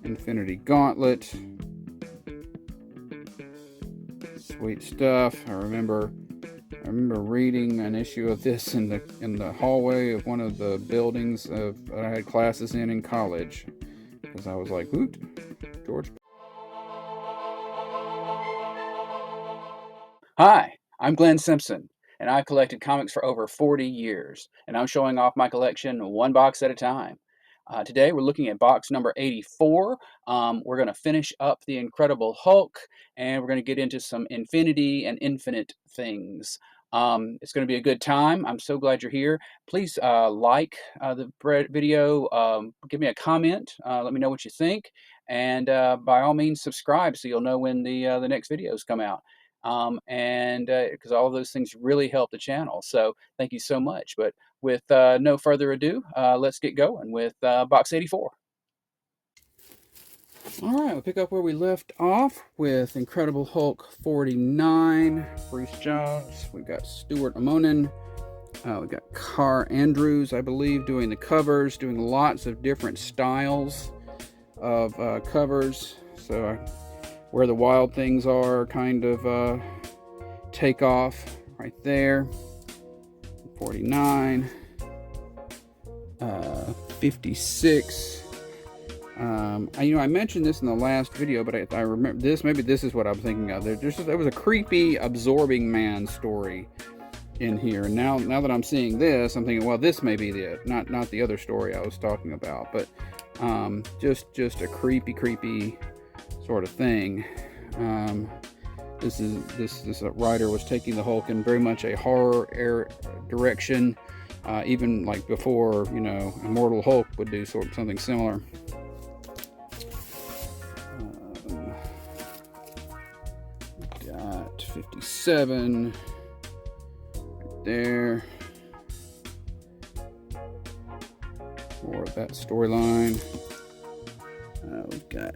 Infinity Gauntlet. Sweet stuff. I remember reading an issue of this in the hallway of one of the buildings that I had classes in college, because I was like, woot, George. Hi, I'm Glenn Simpson, and I've collected comics for over 40 years, and I'm showing off my collection one box at a time. Today we're looking at box number 84. We're going to finish up the Incredible Hulk, and we're going to get into some infinity and infinite things. It's going to be a good time. I'm so glad you're here. Please like the video, give me a comment, let me know what you think, and by all means subscribe so you'll know when the next videos come out. And because all of those things really help the channel. So thank you so much. But with no further ado, let's get going with box 84. All right, we'll pick up where we left off with Incredible Hulk 49, Bruce Jones. We've got Stuart Amonin. We've got Carr Andrews, I believe, doing the covers, doing lots of different styles of covers. So Where the Wild Things Are kind of take off right there. 49, 56. I mentioned this in the last video, but I remember this. Maybe this is what I'm thinking of. There was a creepy Absorbing Man story in here. And now that I'm seeing this, I'm thinking, well, this may be not the other story I was talking about, but just a creepy sort of thing. This writer was taking the Hulk in very much a horror direction, even like before, Immortal Hulk would do something similar. Got 57 right there. More of that storyline. We've got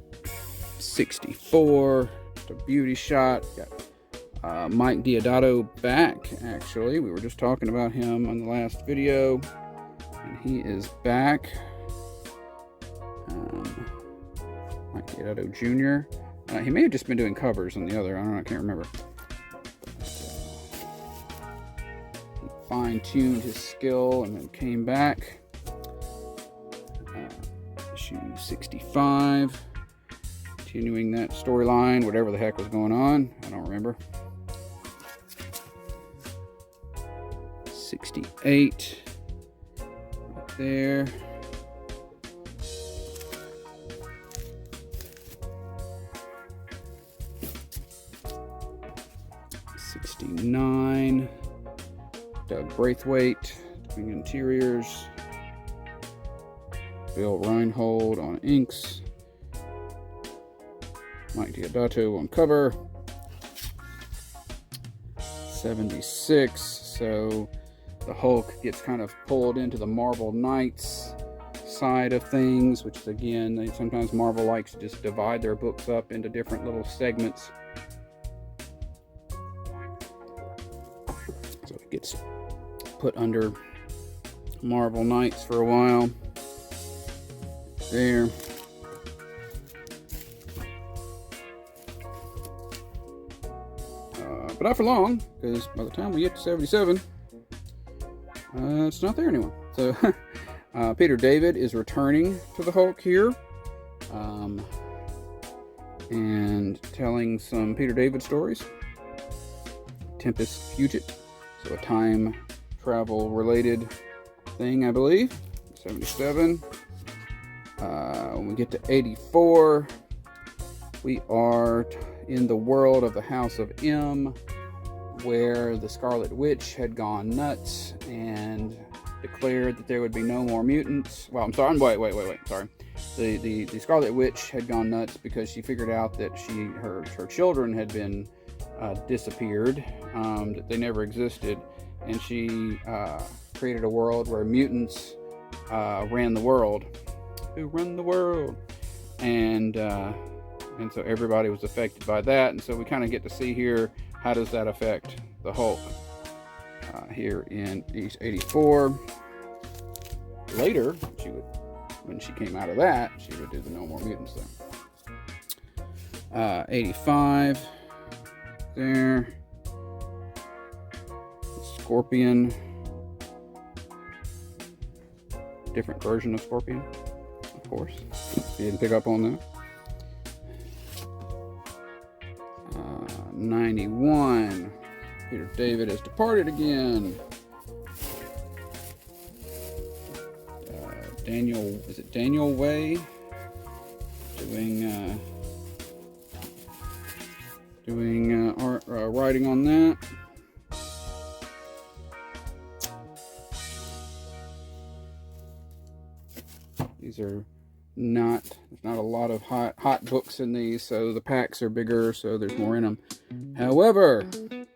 64, just a beauty shot. Got Mike Deodato back, actually. We were just talking about him on the last video, and he is back. Mike Deodato Jr. He may have just been doing covers on the other. I don't know, I can't remember. He fine-tuned his skill and then came back. Issue 65. Continuing that storyline, whatever the heck was going on. I don't remember. 68. Right there. 69. Doug Braithwaite doing interiors. Bill Reinhold on inks. Mike Deodato on cover. 76. So the Hulk gets kind of pulled into the Marvel Knights side of things, which again, sometimes Marvel likes to just divide their books up into different little segments. So it gets put under Marvel Knights for a while. There. But not for long, because by the time we get to 77, it's not there anymore. So Peter David is returning to the Hulk here, and telling some Peter David stories. Tempest Fugit, so a time travel related thing, I believe. 77. When we get to 84, we are in the world of the House of M, where the Scarlet Witch had gone nuts and declared that there would be no more mutants. Well, I'm sorry. Wait. Sorry. The Scarlet Witch had gone nuts because she figured out that her children had been disappeared, that they never existed, and she created a world where mutants ran the world. Who run the world? And so everybody was affected by that, and so we kind of get to see here, how does that affect the Hulk here in East 84. Later, she would when she came out of that, she would do the No More Mutants there. 85 there. Scorpion. Different version of Scorpion, of course. You didn't pick up on that. 91. Peter David has departed again. Daniel, is it Daniel Way? Doing art, writing on that. These are not, there's not a lot of hot books in these, so the packs are bigger, so there's more in them. However,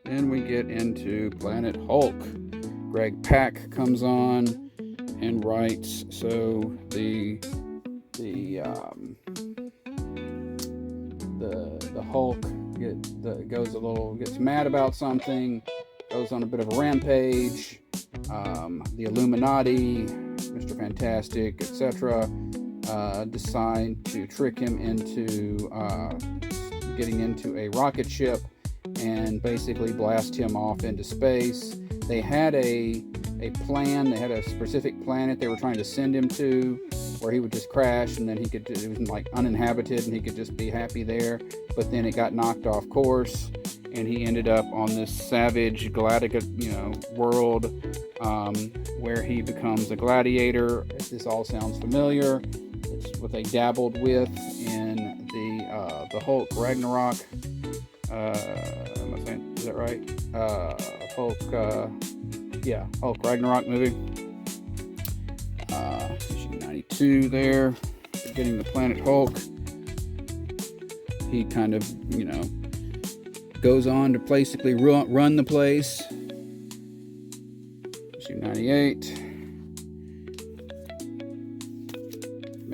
then we get into Planet Hulk. Greg Pak comes on and writes. So the Hulk gets mad about something, goes on a bit of a rampage. The Illuminati, Mr. Fantastic, etc., decide to trick him into getting into a rocket ship and basically blast him off into space. They had a plan. They had a specific planet they were trying to send him to, where he would just crash and then it was like uninhabited and he could just be happy there. But then it got knocked off course, and he ended up on this savage world where he becomes a gladiator. If this all sounds familiar, it's what they dabbled with in the Hulk Ragnarok. Is that right? Hulk Ragnarok movie. Issue 92 there. Getting the Planet Hulk. He kind of, goes on to basically run the place. Issue 98.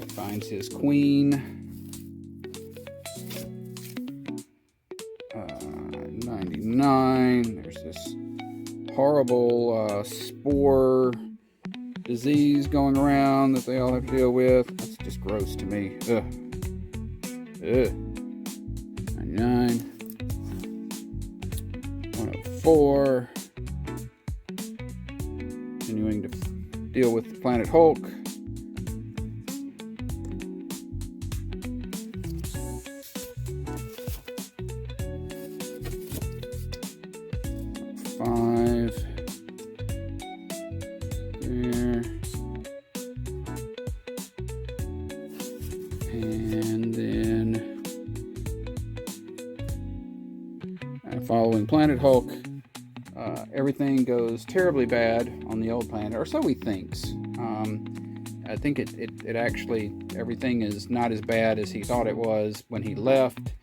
Finds his queen. 99. There's this horrible spore disease going around that they all have to deal with. That's just gross to me. Ugh. 99. 104. Continuing to deal with Planet Hulk. Following Planet Hulk, everything goes terribly bad on the old planet, or so he thinks. I think it actually, everything is not as bad as he thought it was when he left.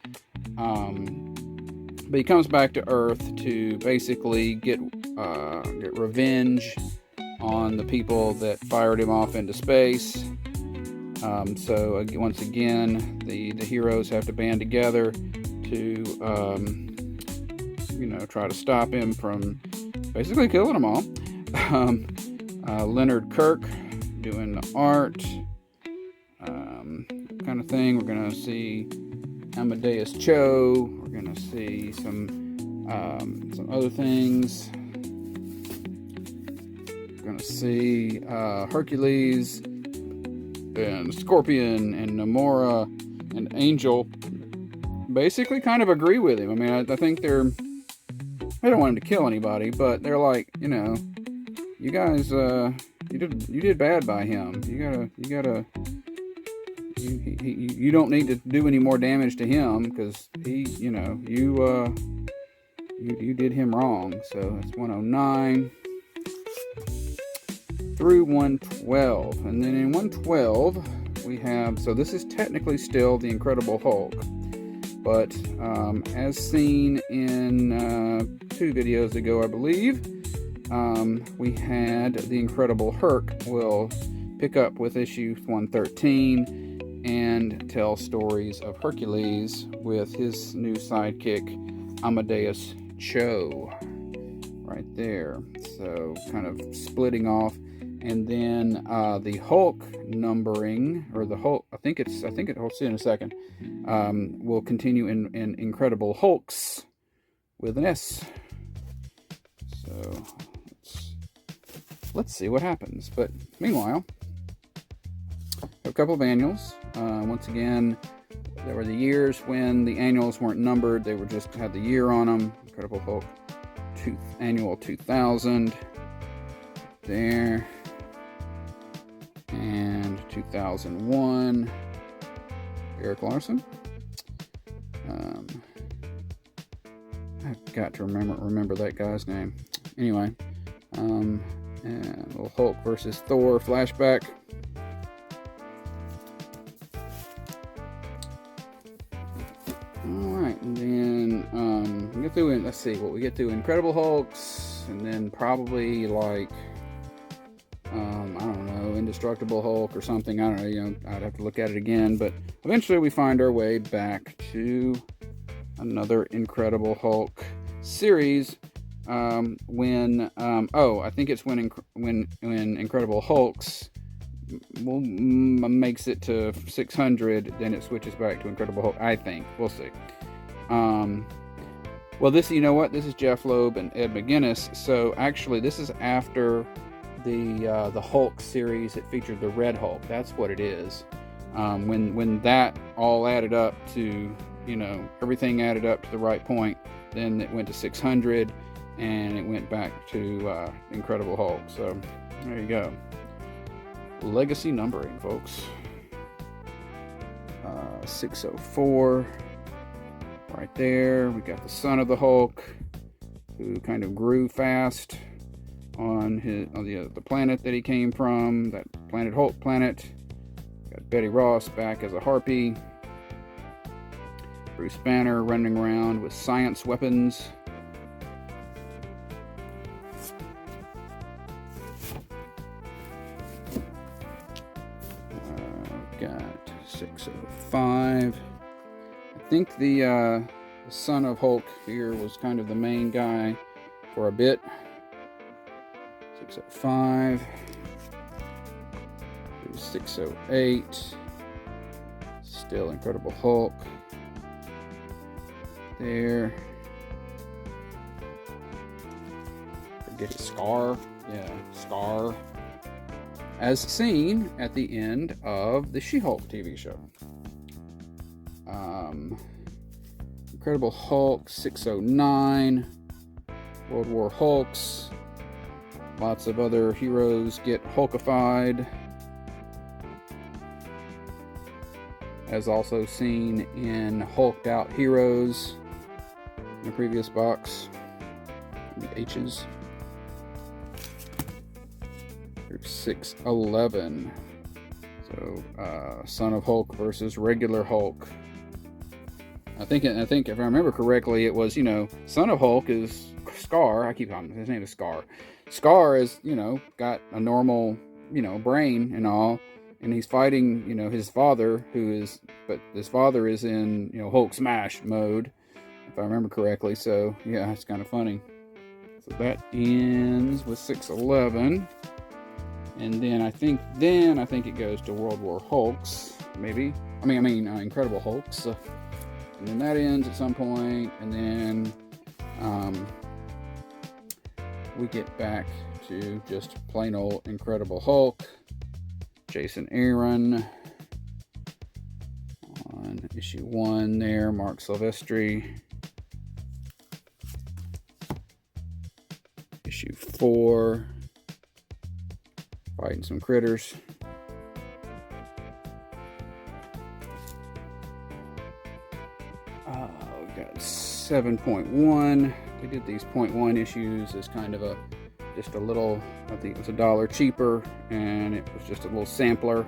But he comes back to Earth to basically get revenge on the people that fired him off into space. So once again, the heroes have to band together to try to stop him from basically killing them all. Leonard Kirk doing the art, kind of thing. We're going to see Amadeus Cho. We're going to see some other things. We're going to see Hercules and Scorpion and Namora and Angel basically kind of agree with him. I mean, I think they don't want him to kill anybody, but they're like, you guys, you did bad by him. You don't need to do any more damage to him because you did him wrong. So that's 109 through 112, and then in 112 we have. So this is technically still the Incredible Hulk. But as seen in 2 videos ago, I believe, we had the Incredible Hulk will pick up with issue 113 and tell stories of Hercules with his new sidekick, Amadeus Cho, right there. So kind of splitting off. And then the Hulk numbering, or the Hulk, I think I'll see in a second, will continue in Incredible Hulks with an S. So let's see what happens. But meanwhile, a couple of annuals. Once again, there were the years when the annuals weren't numbered; they were just had the year on them. Incredible Hulk annual 2000 there, and 2001. Eric Larson. I've got to remember that guy's name. Anyway, and little Hulk versus Thor flashback. Alright, and then we get through, let's see what we get through. Incredible Hulks, and then probably like I don't know, Indestructible Hulk or something. I don't know, you know, I'd have to look at it again, but eventually we find our way back to another Incredible Hulk series. When I think it's when Incredible Hulks makes it to 600, then it switches back to Incredible Hulk. I think we'll see. Well, this, you know what? This is Jeff Loeb and Ed McGuinness. So actually, this is after the Hulk series that featured the Red Hulk. That's what it is. When that all added up to, you know, everything added up to the right point, then it went to 600, and it went back to Incredible Hulk. So there you go. Legacy numbering, folks. 604. Right there, we got the son of the Hulk, who kind of grew fast on the planet that he came from, that Planet Hulk planet. Got Betty Ross back as a Harpy. Bruce Banner running around with science weapons. Got 605. I think the son of Hulk here was kind of the main guy for a bit. 605. 608. Still Incredible Hulk. There. Forget his Scar. Yeah, Scar. As seen at the end of the She-Hulk TV show. Incredible Hulk 609. World War Hulks. Lots of other heroes get Hulkified. As also seen in Hulked Out Heroes in the previous box. The H's. Here's 611. So, Son of Hulk versus regular Hulk. I think if I remember correctly, it was, you know, Son of Hulk is Scar. I keep calling him, his name is Scar. Scar is, you know, got a normal, you know, brain and all, and he's fighting, you know, his father, but his father is in, you know, Hulk smash mode, if I remember correctly. So yeah, it's kind of funny. So that ends with 611. And then I think it goes to World War Hulks, maybe. I mean, Incredible Hulks. And then that ends at some point, and then we get back to just plain old Incredible Hulk. Jason Aaron on issue 1 there. Mark Silvestri. Issue 4. Fighting some critters. We got 7.1. We did these 0.1 issues as kind of just a little, I think it was $1 cheaper, and it was just a little sampler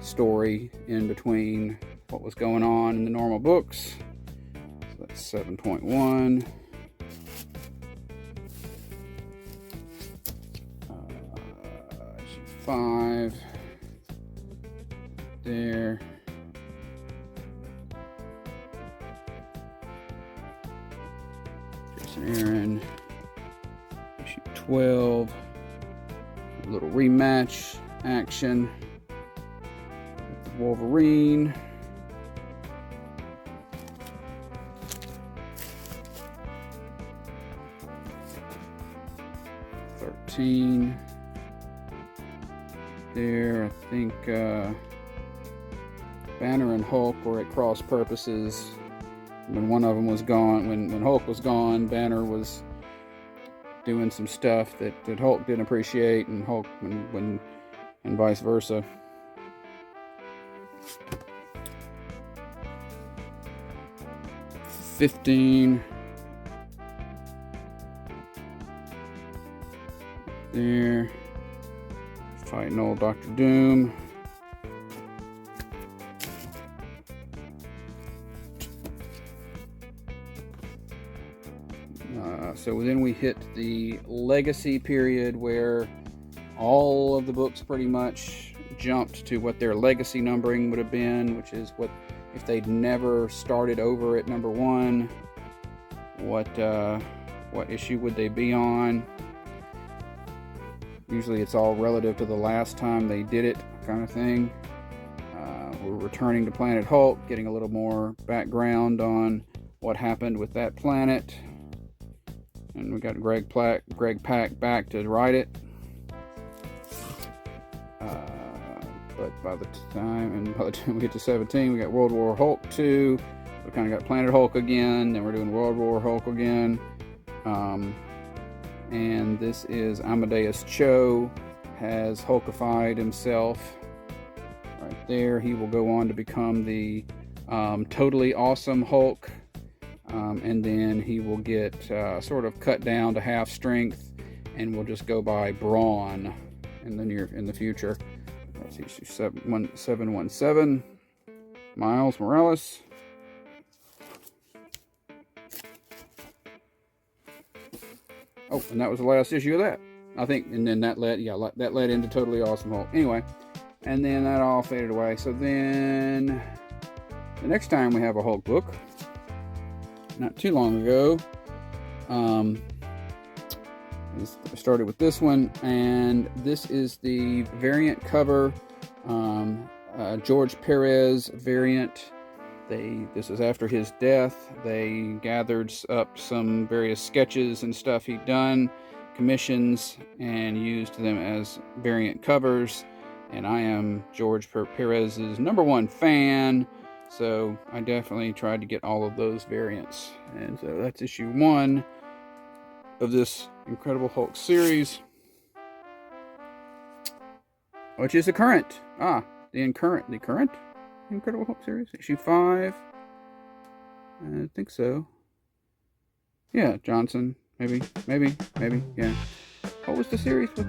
story in between what was going on in the normal books. So that's 7.1. Issue 5 there. Jason Aaron. Issue 12. A little rematch action. Wolverine. There, I think Banner and Hulk were at cross purposes. When one of them was gone, when Hulk was gone, Banner was doing some stuff that Hulk didn't appreciate, and Hulk and vice versa. There, fighting old Dr. Doom. So then we hit the legacy period where all of the books pretty much jumped to what their legacy numbering would have been, which is what if they'd never started over at number 1, what issue would they be on? Usually it's all relative to the last time they did it, kind of thing. We're returning to Planet Hulk, getting a little more background on what happened with that planet. And we got Greg Pak back to write it. But by the time we get to 17, we got World War Hulk 2. We kind of got Planet Hulk again. Then we're doing World War Hulk again. And this is Amadeus Cho has Hulkified himself. Right there, he will go on to become the totally awesome Hulk. And then he will get sort of cut down to half strength, and will just go by Brawn in the future. That's issue 717. Miles Morales. Oh, and that was the last issue of that, I think. And then that led into Totally Awesome Hulk. Anyway, and then that all faded away. So then the next time we have a Hulk book, not too long ago, I started with this one, and this is the variant cover, George Perez variant. This is after his death. They gathered up some various sketches and stuff he'd done, commissions, and used them as variant covers. And I am George Perez's #1 fan. So I definitely tried to get all of those variants. And so that's issue 1 of this Incredible Hulk series, which is the current Incredible Hulk series, issue 5. I think so. Yeah, Johnson, maybe, yeah. What was the series with?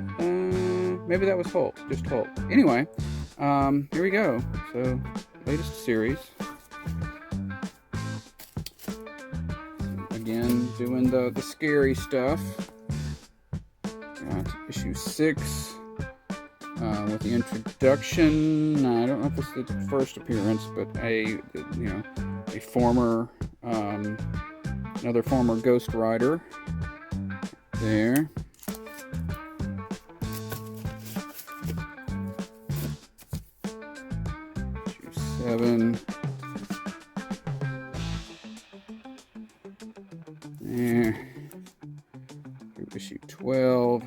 Maybe that was Hulk, just Hulk. Anyway, here we go. So, latest series. Again, doing the scary stuff. Got issue 6 with the introduction. I don't know if it's the first appearance, but a former, another former Ghost Rider. There. Issue 7. There. Issue 12.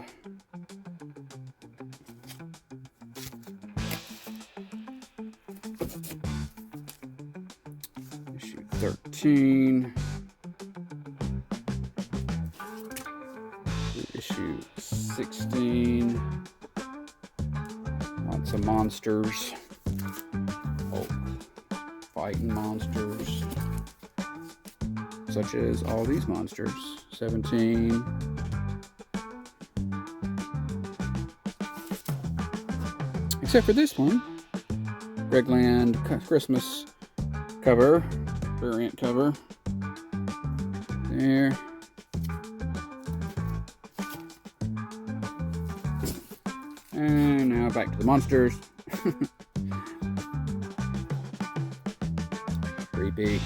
Issue 13. Issue 16. Lots of monsters. Oh, fighting monsters. Such as all these monsters. 17. Except for this one. Regland Christmas cover. Variant cover. There. And now back to the monsters. Creepy.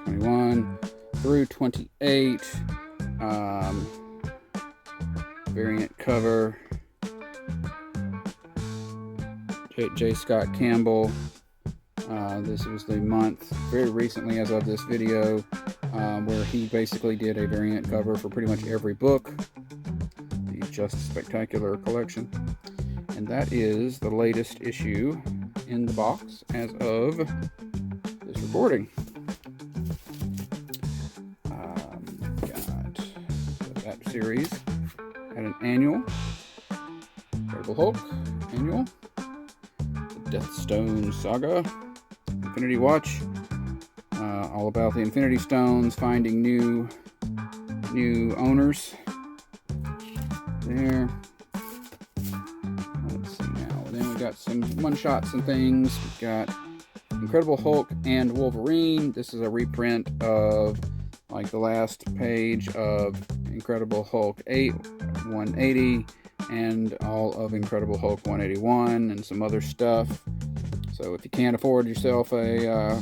21 through 28. variant cover. J. Scott Campbell. This was the month, very recently as of this video, where he basically did a variant cover for pretty much every book. The Just Spectacular collection. And that is the latest issue in the box as of this recording. Got that series had an annual. Incredible Hulk annual. The Deathstone Saga. Infinity Watch. All about the Infinity Stones, finding new owners. There. Let's see now. Then we got some one-shots and things. We got Incredible Hulk and Wolverine. This is a reprint of like the last page of Incredible Hulk 8, 180, and all of Incredible Hulk 181 and some other stuff. So if you can't afford yourself an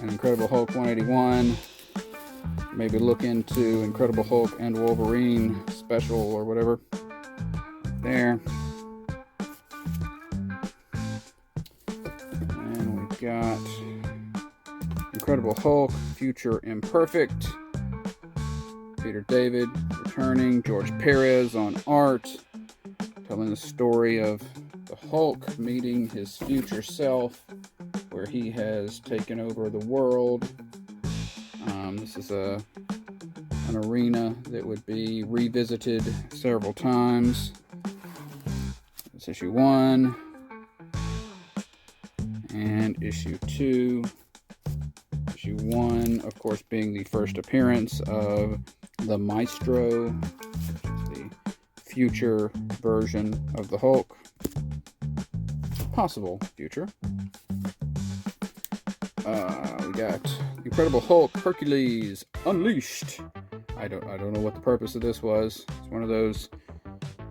Incredible Hulk 181, maybe look into Incredible Hulk and Wolverine special or whatever. There. And we've got Incredible Hulk, Future Imperfect. Peter David returning. George Perez on art. Telling the story of the Hulk meeting his future self, where he has taken over the world. This is an arena that would be revisited several times. It's issue 1 and issue 2. Issue 1, of course, being the first appearance of the Maestro, the future version of the Hulk. Possible future. We got Incredible Hulk Hercules Unleashed. I don't know what the purpose of this was. It's one of those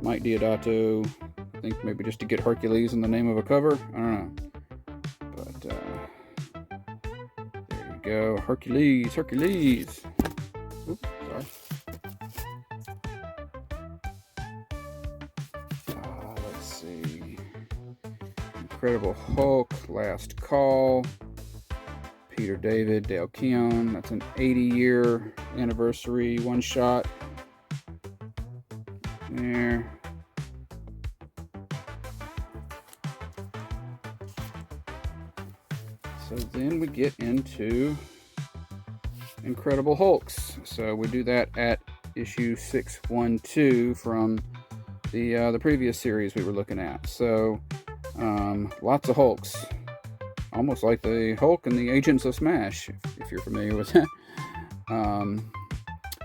Mike Deodato, I think maybe just to get Hercules in the name of a cover. I don't know. But there you go. Hercules. Oops, sorry. Let's see. Incredible Hulk, Last Call. Peter David, Dale Keown. That's an 80-year anniversary one-shot. There. So then we get into Incredible Hulks. So we do that at issue 612 from the previous series we were looking at. So lots of Hulks. Almost like the Hulk and the Agents of Smash, if you're familiar with that.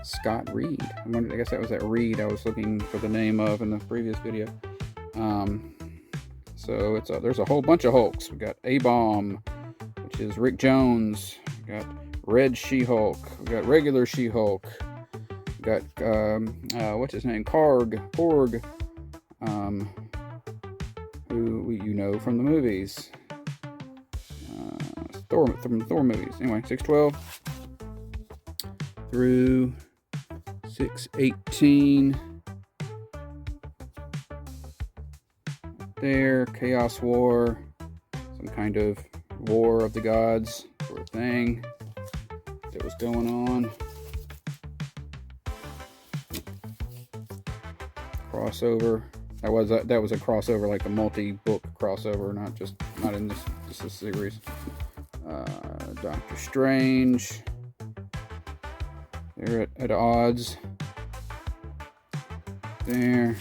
Scott Reed. I guess that was that Reed I was looking for the name of in the previous video. So there's a whole bunch of Hulks. We got A-Bomb, which is Rick Jones. We got Red She-Hulk. We got regular She-Hulk. We got what's his name? Porg. Who you know from the movies. From the Thor movies. Anyway, 612 through 618. There, Chaos War, some kind of War of the Gods sort of thing that was going on. Crossover. That was a crossover, like a multi-book crossover, not in this series. Doctor Strange. They're at odds. There.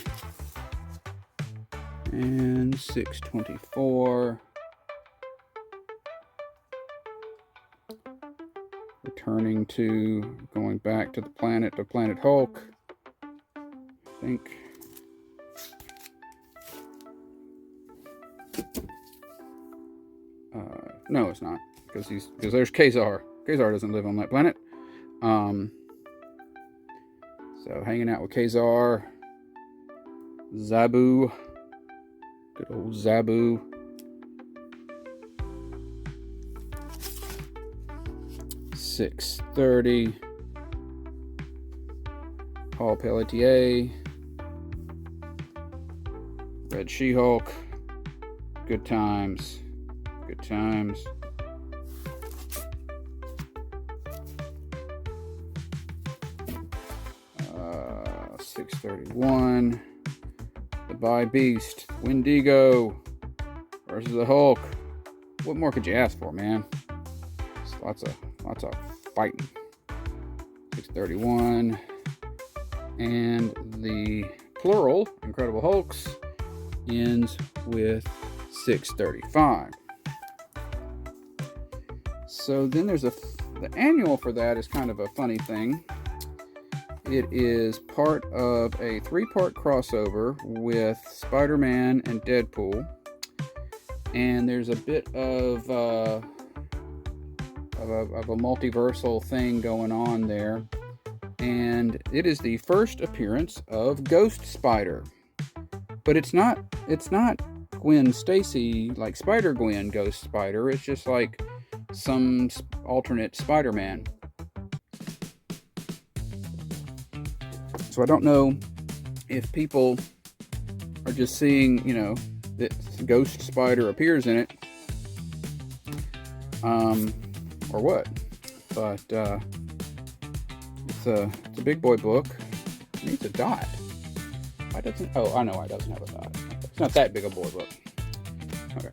And 624. Going back to Planet Hulk. I think. No, it's not. Because there's Kazar. Kazar doesn't live on that planet. So hanging out with Kazar. Zabu. Good old Zabu. $630. Paul Pelletier. Red She-Hulk. Good times. Good times. Uh, 631. The By Beast. Wendigo versus the Hulk. What more could you ask for, man? Just lots of fighting. 631. And the plural, Incredible Hulks, ends with 635. So then there's the annual for that is kind of a funny thing. It is part of a 3-part crossover with Spider-Man and Deadpool. And there's a bit of a multiversal thing going on there. And it is the first appearance of Ghost Spider. But it's not Gwen Stacy, like Spider-Gwen Ghost Spider. It's just like some alternate Spider-Man. So I don't know if people are just seeing, you know, that Ghost Spider appears in it, or what. But it's a big boy book. It needs a dot. Why doesn't? Oh, I know why it doesn't have a dot. It's not that big a boy book. Okay.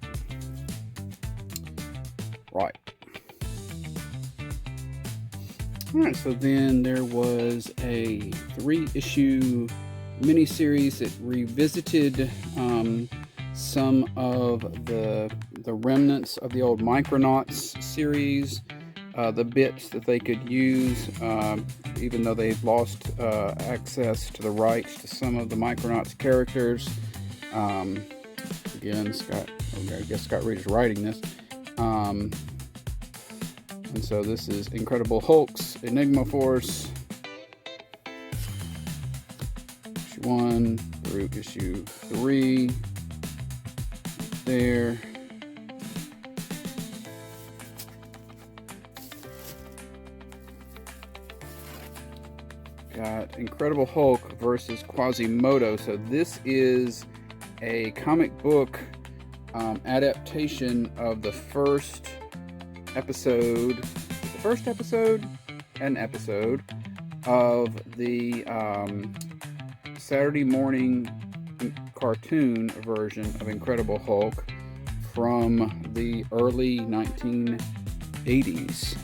Right. Alright, so then there was a 3-issue miniseries that revisited some of the remnants of the old Micronauts series, the bits that they could use, even though they've lost access to the rights to some of the Micronauts characters. Again, Scott Reed is writing this. And so this is Incredible Hulk's Enigma Force, issue 1 through issue 3. There. Got Incredible Hulk versus Quasimodo. So this is a comic book adaptation of the first episode of the Saturday morning cartoon version of Incredible Hulk from the early 1980s.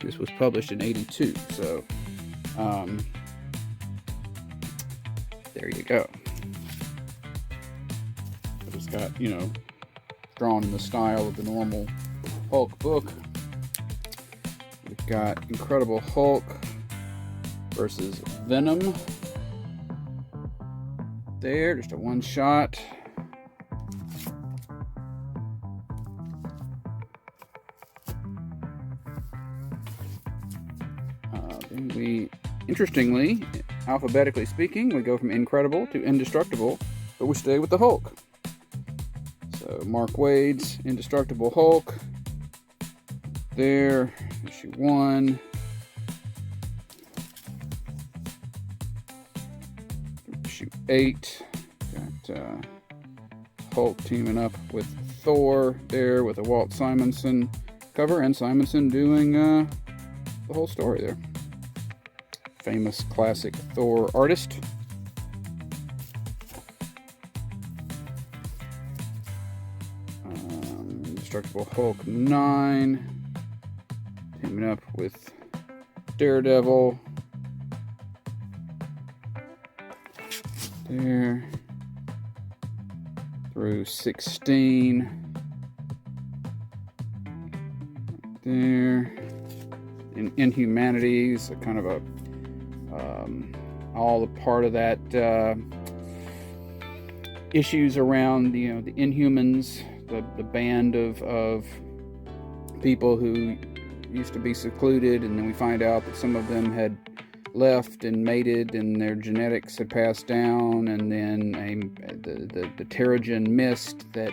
This was published in 82, so there you go. It's got, you know, drawn in the style of the normal Hulk book. We've got Incredible Hulk versus Venom. There, just a one shot. Then we, interestingly, alphabetically speaking, we go from Incredible to Indestructible, but we stay with the Hulk. So Mark Waid's Indestructible Hulk. There, issue 1. Issue 8. Got Hulk teaming up with Thor there with a Walt Simonson cover, and Simonson doing the whole story there. Famous classic Thor artist. Indestructible Hulk 9. Teaming up with Daredevil. There. Through 16. There. In Inhumanities, a kind of a all a part of that issues around, you know, the Inhumans, the band of people who used to be secluded, and then we find out that some of them had left and mated, and their genetics had passed down, and then the Terrigen mist that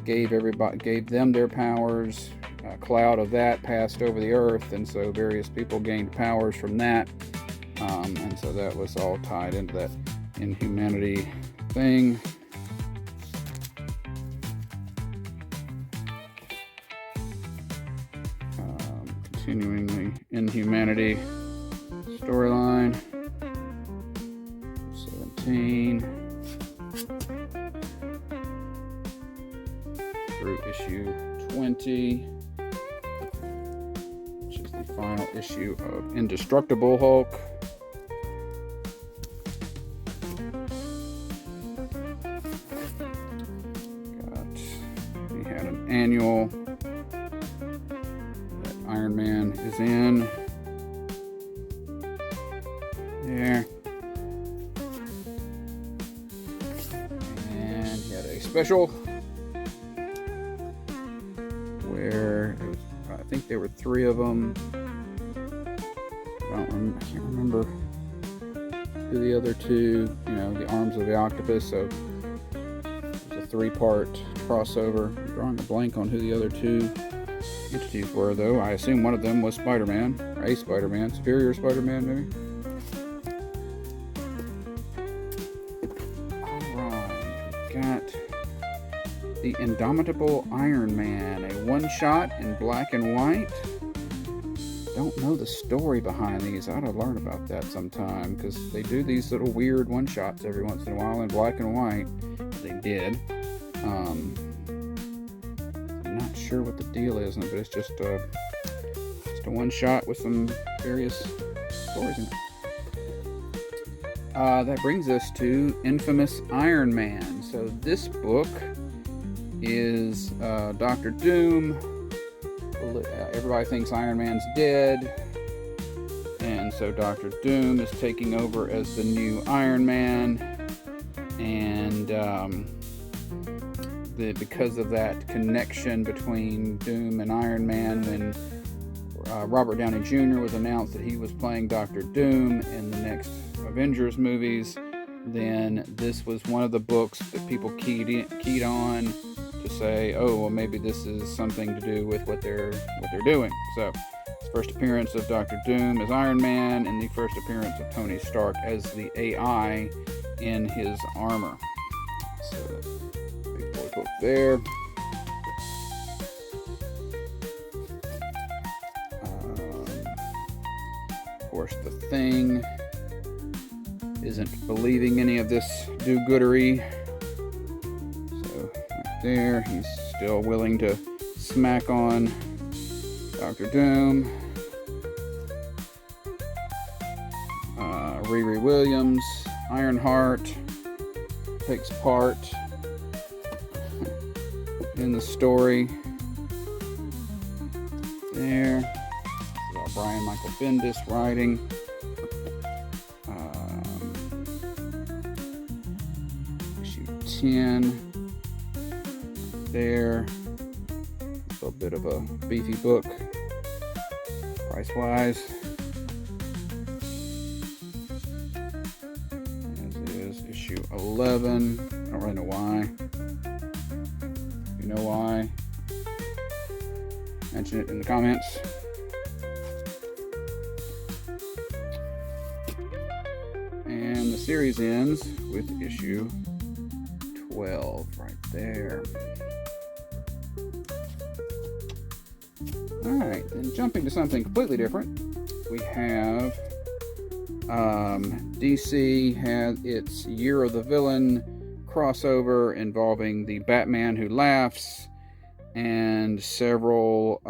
gave them their powers. A cloud of that passed over the earth, and so various people gained powers from that, and so that was all tied into that Inhumanity Thing. Continuing the Inhumanity storyline. 17. Through issue 20. Which is the final issue of Indestructible Hulk. We had an annual that Iron Man is in. There. And he had a special where it was, I think there were 3 of them. I can't remember who the other 2, you know, the arms of the octopus. So it was a 3-part crossover. I'm drawing a blank on who the other 2 entities were, though. I assume one of them was Spider-Man, or a Spider-Man, Superior Spider-Man, maybe. Got the Indomitable Iron Man, a one-shot in black and white. Don't know the story behind these. I ought to learn about that sometime, because they do these little weird one-shots every once in a while in black and white. They did. I'm not sure what the deal is, but it's just a one-shot with some various stories in it. That brings us to Infamous Iron Man. So this book is Dr. Doom. Everybody thinks Iron Man's dead. And so Dr. Doom is taking over as the new Iron Man. And because of that connection between Doom and Iron Man, when Robert Downey Jr. was announced that he was playing Dr. Doom in the next Avengers movies, then this was one of the books that people keyed on to say, oh, well, maybe this is something to do with what they're doing. So, it's the first appearance of Dr. Doom as Iron Man, and the first appearance of Tony Stark as the AI in his armor. So, big boy book there. Of course, the Thing isn't believing any of this do-goodery. So, right there, he's still willing to smack on Dr. Doom. Riri Williams, Ironheart, takes part in the story. There. Brian Michael Bendis writing. Issue 10. There. A little bit of a beefy book, price-wise. As is issue 11. I don't really know why. You know why? Mention it in the comments. And the series ends with issue 12 right there. Alright, then jumping to something completely different, we have DC had its Year of the Villain crossover involving the Batman Who Laughs and several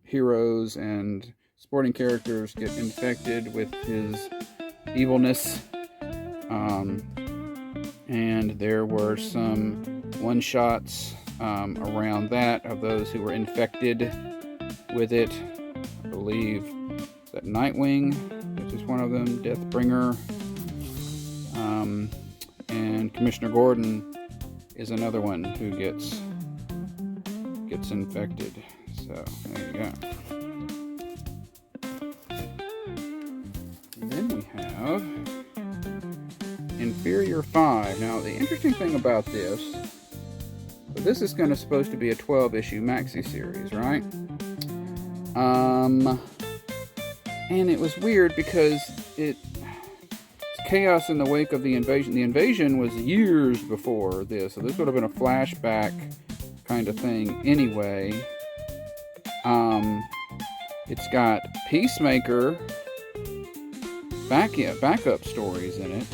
heroes and sporting characters get infected with his evilness, and there were some one-shots around that of those who were infected with it. I believe that Nightwing, which is one of them, Deathbringer, and Commissioner Gordon is another one who gets infected. So there you go. And then we have Inferior Five. Now, the interesting thing about this, so this is supposed to be a 12-issue maxi series, right? And it was weird because it's chaos in the wake of the invasion. The invasion was years before this, so this would have been a flashback kind of thing anyway. It's got Peacemaker backup stories in it,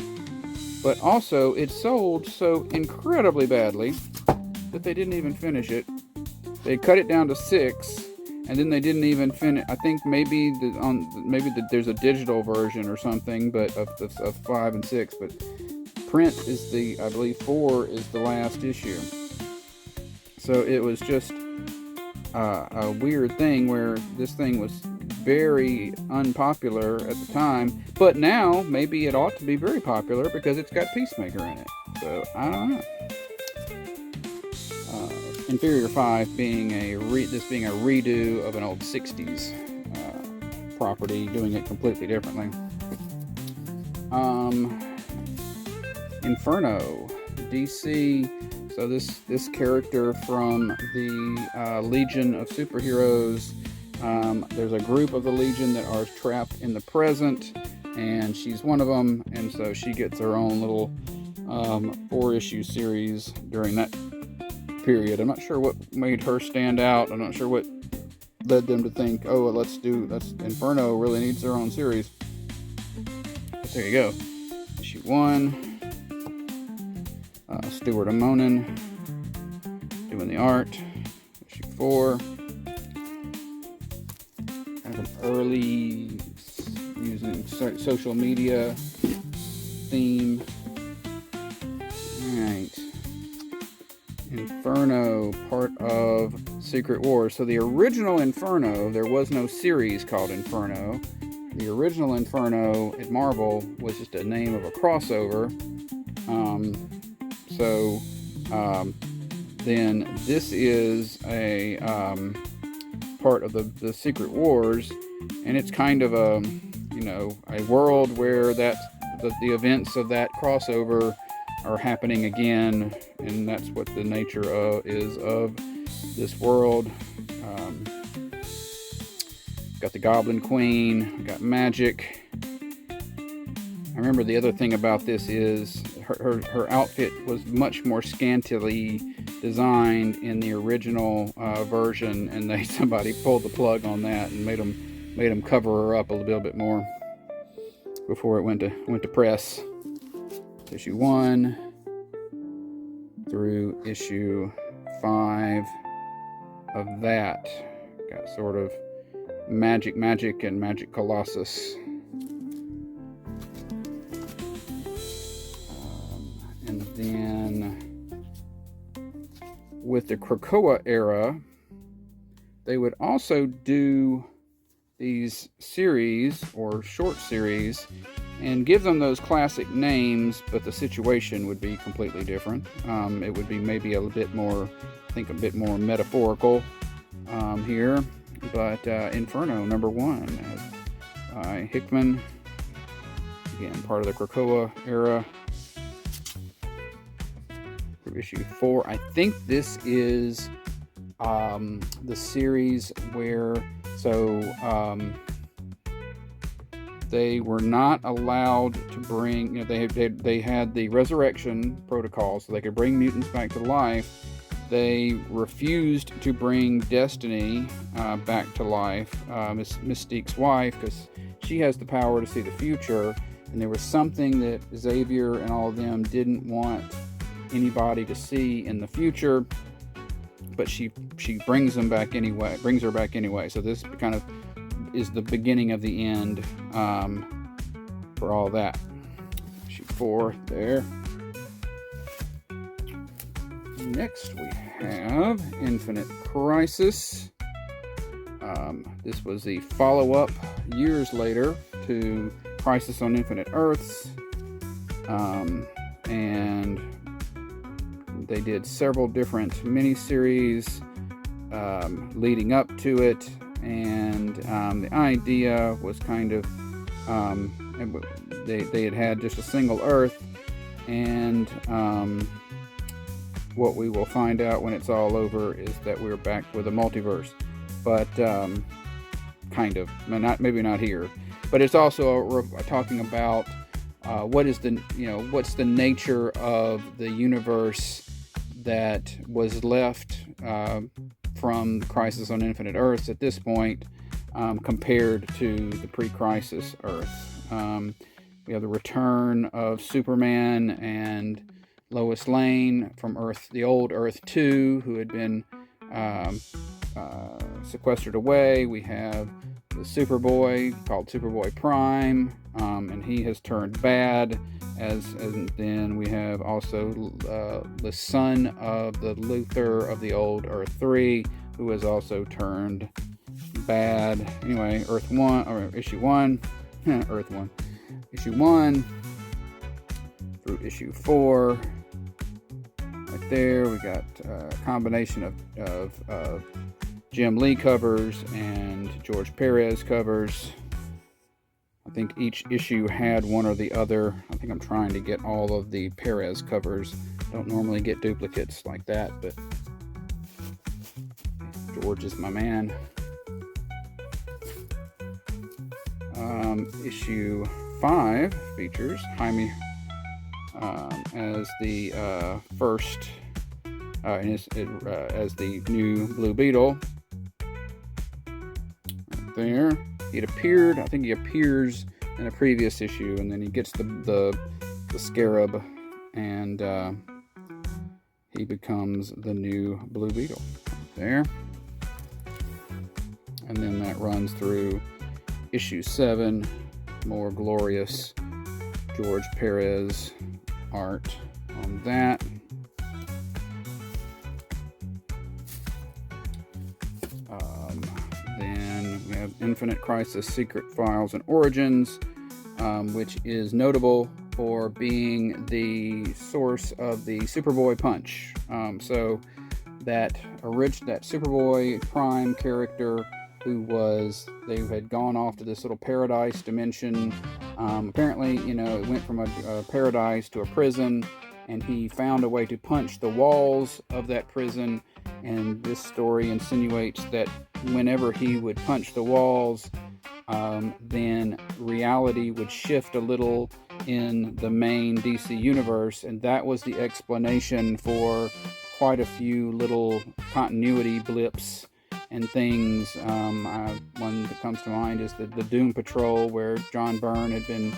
but also it sold so incredibly badly that they didn't even finish it. They cut it down to 6, and then they didn't even finish. I think maybe there's a digital version or something, but of 5 and 6. But print is I believe 4 is the last issue. So it was just a weird thing where this thing was very unpopular at the time, but now maybe it ought to be very popular because it's got Peacemaker in it. So I don't know. Inferior Five being this being a redo of an old 60s property, doing it completely differently. Inferno, DC. So this character from the Legion of Superheroes. There's a group of the Legion that are trapped in the present, and she's one of them, and so she gets her own little 4-issue series during that period. I'm not sure what made her stand out. I'm not sure what led them to think, oh, well, Inferno really needs their own series. But there you go. Issue 1. Stuart Amonin doing the art. Issue 4. Kind of early using social media theme. Alright. Inferno, part of Secret Wars. So the original Inferno, there was no series called Inferno. The original Inferno at Marvel was just a name of a crossover. Then this is a part of the Secret Wars, and it's kind of a world where the events of that crossover are happening again, and that's what the nature is of this world. Got the Goblin Queen, got magic. I remember the other thing about this is her outfit was much more scantily designed in the original version, and somebody pulled the plug on that and made them cover her up a little bit more before it went to press. Issue 1 through issue 5 of that. Got sort of Magic and Magic Colossus. And then with the Krakoa era, they would also do these series or short series and give them those classic names, but the situation would be completely different. It would be maybe a bit more metaphorical here. But Inferno #1 by Hickman, again part of the Krakoa era. For issue 4, I think this is the series where they were not allowed to bring. They had the resurrection protocol, so they could bring mutants back to life. They refused to bring Destiny back to life, Mystique's wife, because she has the power to see the future, and there was something that Xavier and all of them didn't want anybody to see in the future, but she brings her back anyway. So this kind of is the beginning of the end for all that. Issue 4 there. Next we have Infinite Crisis. This was the follow-up years later to Crisis on Infinite Earths. And they did several different miniseries leading up to it. And the idea was kind of they had just a single Earth, and what we will find out when it's all over is that we're back with a multiverse, but kind of maybe not here, but it's also talking about what is the, what's the nature of the universe that was left from Crisis on Infinite Earths at this point, compared to the pre-Crisis Earth. We have the return of Superman and Lois Lane from the old Earth 2, who had been sequestered away. We have the Superboy, called Superboy Prime, and he has turned bad. And then we have also the son of the Luthor of the old Earth 3, who has also turned bad. Anyway, Earth 1, or Issue 1, Earth 1, Issue 1 through Issue 4. Right there, we got a combination of Jim Lee covers and George Perez covers. I think each issue had one or the other. I think I'm trying to get all of the Perez covers. Don't normally get duplicates like that, but George is my man. Issue 5 features Jaime as the first, as the new Blue Beetle. Right there. He appeared, I think he appears in a previous issue, and then he gets the scarab, and he becomes the new Blue Beetle. Right there. And then that runs through Issue 7, more glorious George Perez art on that. Then we have Infinite Crisis Secret Files and Origins, which is notable for being the source of the Superboy punch. So that Superboy Prime character, they had gone off to this little paradise dimension. Apparently, it went from a paradise to a prison, and he found a way to punch the walls of that prison. And this story insinuates that whenever he would punch the walls, then reality would shift a little in the main DC universe, and that was the explanation for quite a few little continuity blips and things. One that comes to mind is the Doom Patrol, where John Byrne had been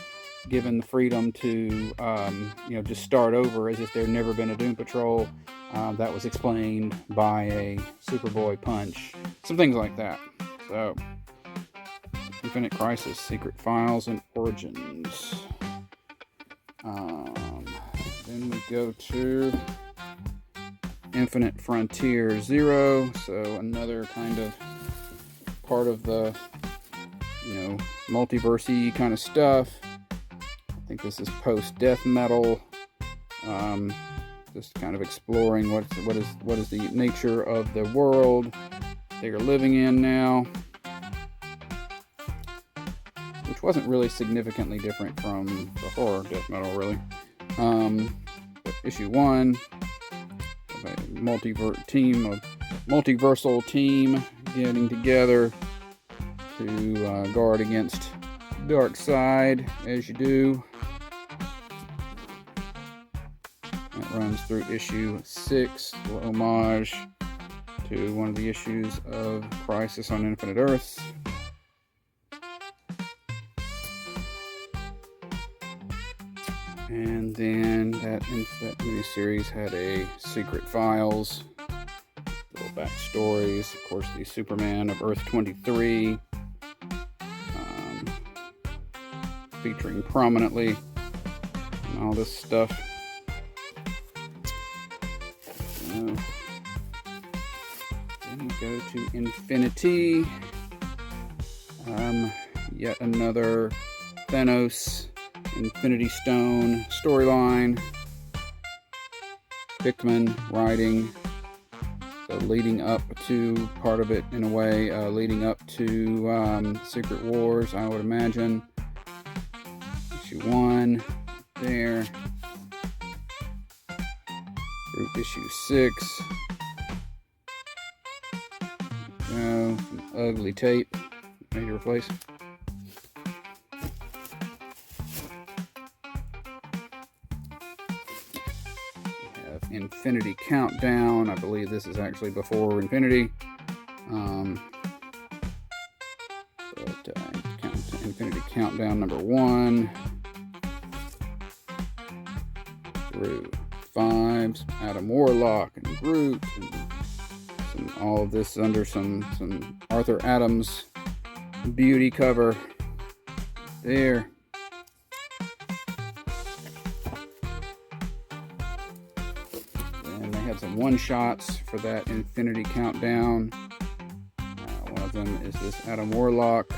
given the freedom to just start over as if there had never been a Doom Patrol. That was explained by a Superboy punch. Some things like that. So, Infinite Crisis, Secret Files, and Origins. Then we go to Infinite Frontier 0. So, another kind of part of the, multiverse-y kind of stuff. I think this is post-death metal. Just kind of exploring what is the nature of the world they are living in now, which wasn't really significantly different from the horror death metal, really. But issue 1, a multiversal team getting together to guard against Darkseid, as you do. That runs through issue 6, a little homage to one of the issues of Crisis on Infinite Earths. And then that miniseries had a Secret Files, little backstories. Of course, the Superman of Earth 23, featuring prominently and all this stuff. Then we go to Infinity. Yet another Thanos Infinity Stone storyline. Hickman writing, so leading up to part of it in a way, leading up to Secret Wars, I would imagine. Issue 1 there through issue 6. Some ugly tape made to replace. Infinity Countdown. I believe this is actually before Infinity. Infinity Countdown number 1 through 5's Adam Warlock and Groot, and all of this under some Arthur Adams beauty cover there. And they had some one-shots for that Infinity Countdown. One of them is this Adam Warlock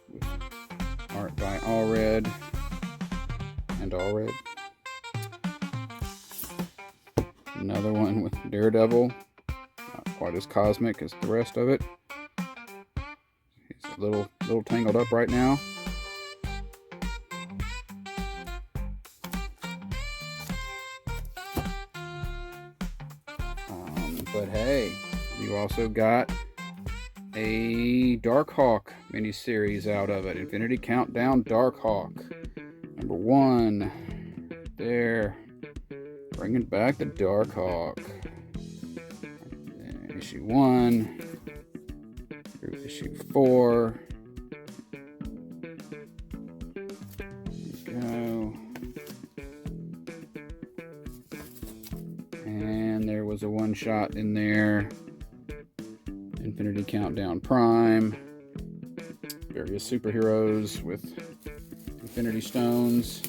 with art by Allred and Allred. Another one with Daredevil, not quite as cosmic as the rest of it. He's a little tangled up right now. But hey, you also got a Darkhawk miniseries out of it. Infinity Countdown Darkhawk. Number 1. There. Bringing back the Darkhawk. Issue 1. Through issue 4. There we go. And there was a one-shot in there. Infinity Countdown Prime. Various superheroes with Infinity Stones.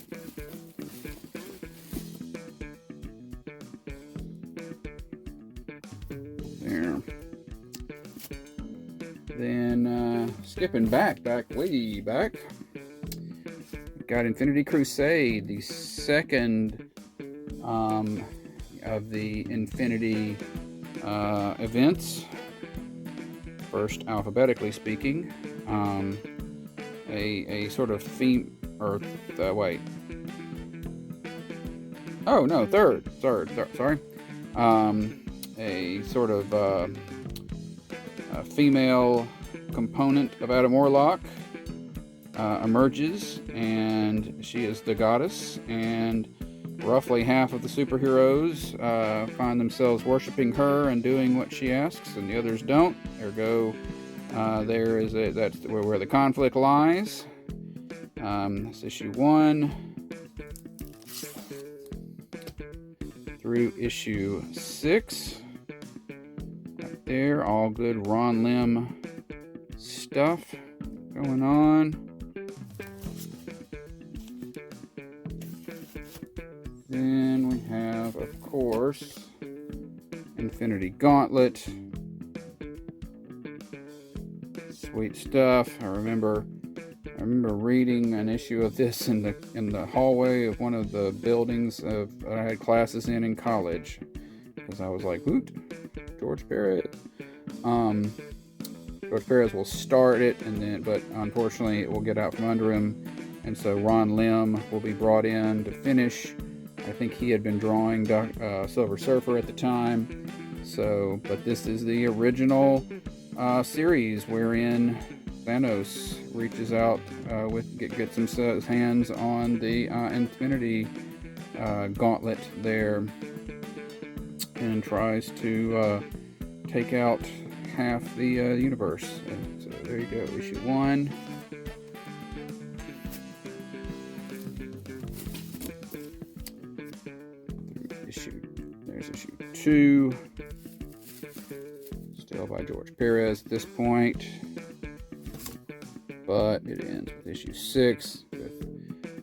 There. Then skipping way back. Got Infinity Crusade, the second of the Infinity events. First, alphabetically speaking, a sort of theme, or wait. Oh no, third. Sorry. A sort of a female component of Adam Warlock emerges, and she is the goddess, and roughly half of the superheroes find themselves worshiping her and doing what she asks, and the others don't. Ergo, that's where the conflict lies. It's issue 1 through issue 6. Right there, all good Ron Lim stuff going on. Then we have, of course, Infinity Gauntlet. Sweet stuff. I remember reading an issue of this in the hallway of one of the buildings that I had classes in college, because I was like, "Woot, George Perez." George Perez will start it, but unfortunately, it will get out from under him, and so Ron Lim will be brought in to finish. I think he had been drawing Silver Surfer at the time. But this is the original series wherein Thanos reaches out gets his hands on the Infinity Gauntlet there, and tries to take out half the universe. So there you go, issue 1. There's issue 2. Still by George Perez at this point. But it ends with issue 6.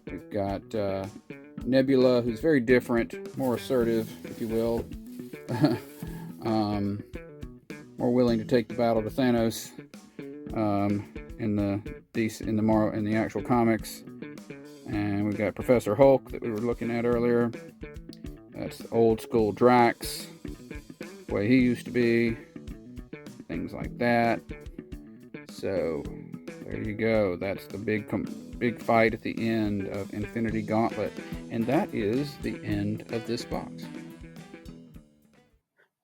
We've got Nebula, who's very different, more assertive, if you will. More willing to take the battle to Thanos in the actual comics. And we've got Professor Hulk that we were looking at earlier. That's old school Drax, the way he used to be, things like that. So there you go. That's the big fight at the end of Infinity Gauntlet, and that is the end of this box.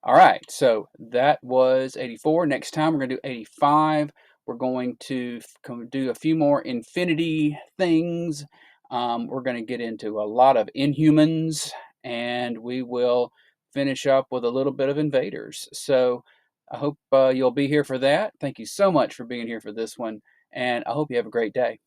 All right, so that was 84. Next time we're going to do 85. We're going to do a few more Infinity things. We're going to get into a lot of Inhumans and we will finish up with a little bit of Invaders. So I hope you'll be here for that. Thank you so much for being here for this one, and I hope you have a great day.